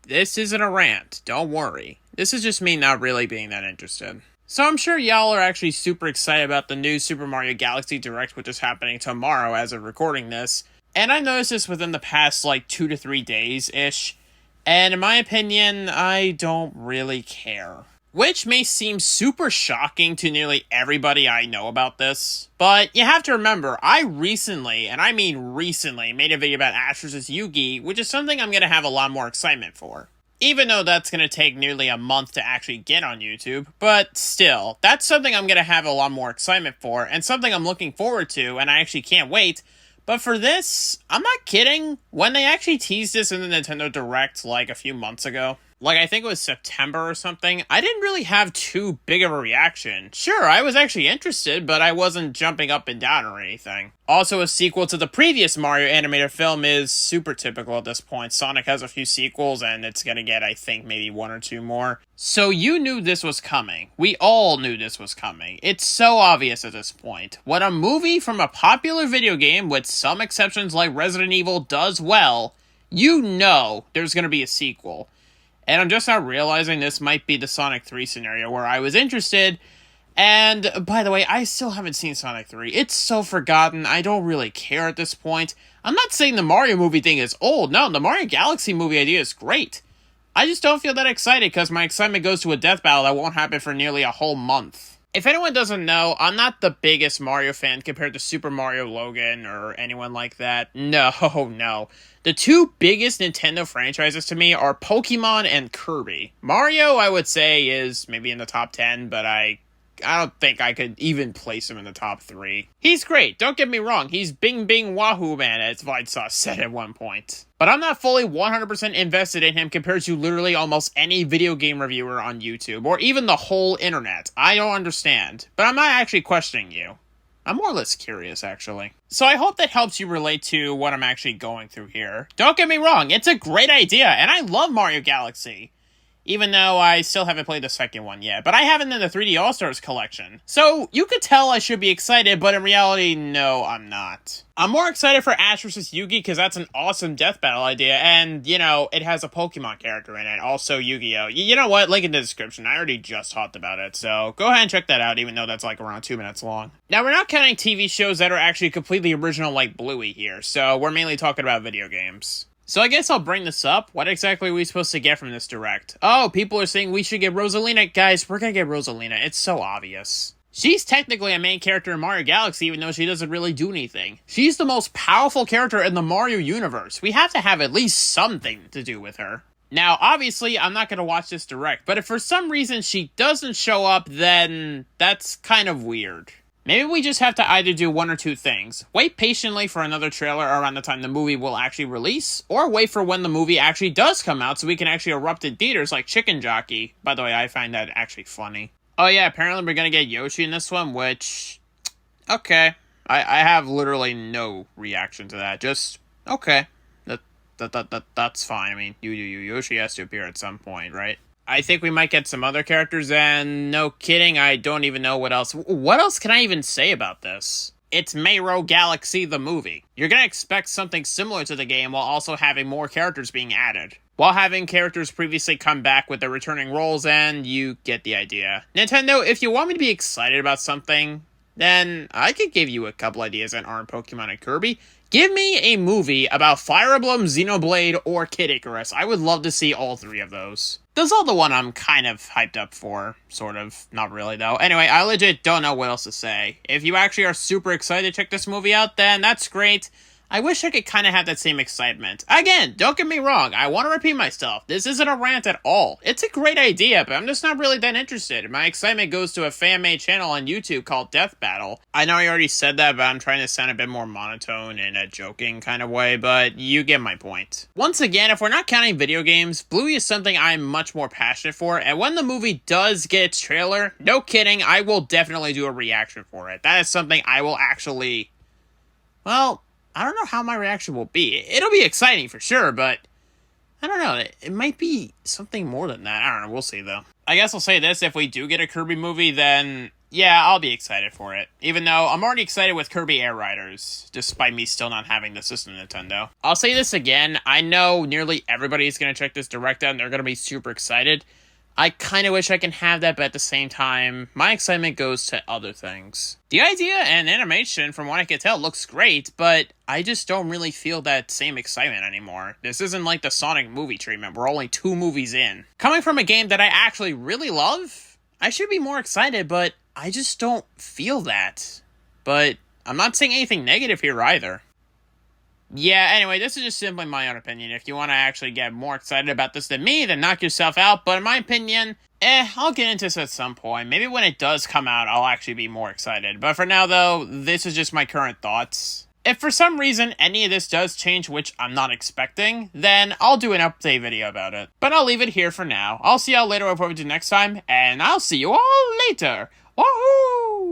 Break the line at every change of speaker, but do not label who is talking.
this isn't a rant, don't worry. This is just me not really being that interested. So I'm sure y'all are actually super excited about the new Super Mario Galaxy Direct, which is happening tomorrow as of recording this. And I noticed this within the past, 2 to 3 days-ish. And in my opinion, I don't really care. Which may seem super shocking to nearly everybody I know about this. But you have to remember, I recently, and I mean recently, made a video about Ash vs. Yugi, which is something I'm going to have a lot more excitement for. Even though that's going to take nearly a month to actually get on YouTube. But still, that's something I'm going to have a lot more excitement for, and something I'm looking forward to, and I actually can't wait. But for this, I'm not kidding. When they actually teased this in the Nintendo Direct a few months ago, I think it was September or something, I didn't really have too big of a reaction. Sure, I was actually interested, but I wasn't jumping up and down or anything. Also, a sequel to the previous Mario animated film is super typical at this point. Sonic has a few sequels, and it's gonna get, I think, maybe 1 or 2 more. So you knew this was coming. We all knew this was coming. It's so obvious at this point. When a movie from a popular video game, with some exceptions like Resident Evil, does well, you know there's gonna be a sequel. And I'm just now realizing this might be the Sonic 3 scenario where I was interested. And, by the way, I still haven't seen Sonic 3. It's so forgotten, I don't really care at this point. I'm not saying the Mario movie thing is old. No, the Mario Galaxy movie idea is great. I just don't feel that excited because my excitement goes to a death battle that won't happen for nearly a whole month. If anyone doesn't know, I'm not the biggest Mario fan compared to Super Mario Logan or anyone like that. No, no. The 2 biggest Nintendo franchises to me are Pokemon and Kirby. Mario, I would say, is maybe in the top 10, but I don't think I could even place him in the top 3. He's great, don't get me wrong. He's Bing Bing Wahoo Man, as Vitsauce said at one point. But I'm not fully 100% invested in him compared to literally almost any video game reviewer on YouTube, or even the whole internet. I don't understand. But I'm not actually questioning you. I'm more or less curious, actually. So I hope that helps you relate to what I'm actually going through here. Don't get me wrong, it's a great idea, and I love Mario Galaxy. Even though I still haven't played the second one yet, but I have it in the 3D All-Stars collection. So, you could tell I should be excited, but in reality, no, I'm not. I'm more excited for Ash vs. Yugi because that's an awesome death battle idea, and, it has a Pokemon character in it, also Yu-Gi-Oh! You know what, link in the description, I already just talked about it, so go ahead and check that out, even though that's around 2 minutes long. Now, we're not counting TV shows that are actually completely original like Bluey here, so we're mainly talking about video games. So I guess I'll bring this up. What exactly are we supposed to get from this Direct? Oh, people are saying we should get Rosalina. Guys, we're gonna get Rosalina. It's so obvious. She's technically a main character in Mario Galaxy, even though she doesn't really do anything. She's the most powerful character in the Mario universe. We have to have at least something to do with her. Now, obviously, I'm not gonna watch this Direct, but if for some reason she doesn't show up, then that's kind of weird. Maybe we just have to either do 1 or 2 things. Wait patiently for another trailer around the time the movie will actually release, or wait for when the movie actually does come out so we can actually erupt in theaters like Chicken Jockey. By the way, I find that actually funny. Oh yeah, apparently we're gonna get Yoshi in this one, which... okay. I have literally no reaction to that. Just, okay. That's fine. I mean, Yoshi has to appear at some point, right? I think we might get some other characters, and no kidding, I don't even know what else. What else can I even say about this? It's Mario Galaxy the movie. You're gonna expect something similar to the game while also having more characters being added. While having characters previously come back with their returning roles, and you get the idea. Nintendo, if you want me to be excited about something, then I could give you a couple ideas that aren't Pokemon and Kirby. Give me a movie about Fire Emblem, Xenoblade, or Kid Icarus. I would love to see all 3 of those. Those are the one I'm kind of hyped up for, sort of. Not really, though. Anyway, I legit don't know what else to say. If you actually are super excited to check this movie out, then that's great. I wish I could kind of have that same excitement. Again, don't get me wrong, I want to repeat myself. This isn't a rant at all. It's a great idea, but I'm just not really that interested. My excitement goes to a fan-made channel on YouTube called Death Battle. I know I already said that, but I'm trying to sound a bit more monotone in a joking kind of way, but you get my point. Once again, if we're not counting video games, Bluey is something I'm much more passionate for, and when the movie does get its trailer, no kidding, I will definitely do a reaction for it. That is something I will actually... well... I don't know how my reaction will be. It'll be exciting for sure, but I don't know. It might be something more than that. I don't know. We'll see, though. I guess I'll say this. If we do get a Kirby movie, then Yeah, I'll be excited for it. Even though I'm already excited with Kirby Air Riders, despite me still not having the system Nintendo. I'll say this again, I know nearly everybody's going to check this Direct out and they're going to be super excited. I kind of wish I can have that, but at the same time, my excitement goes to other things. The idea and animation, from what I can tell, looks great, but I just don't really feel that same excitement anymore. This isn't like the Sonic movie treatment, we're only 2 movies in. Coming from a game that I actually really love, I should be more excited, but I just don't feel that. But I'm not saying anything negative here either. Yeah, anyway, this is just simply my own opinion. If you want to actually get more excited about this than me, then knock yourself out. But in my opinion, I'll get into this at some point. Maybe when it does come out, I'll actually be more excited. But for now, though, this is just my current thoughts. If for some reason any of this does change, which I'm not expecting, then I'll do an update video about it. But I'll leave it here for now. I'll see y'all later with what we do next time, and I'll see you all later. Woohoo!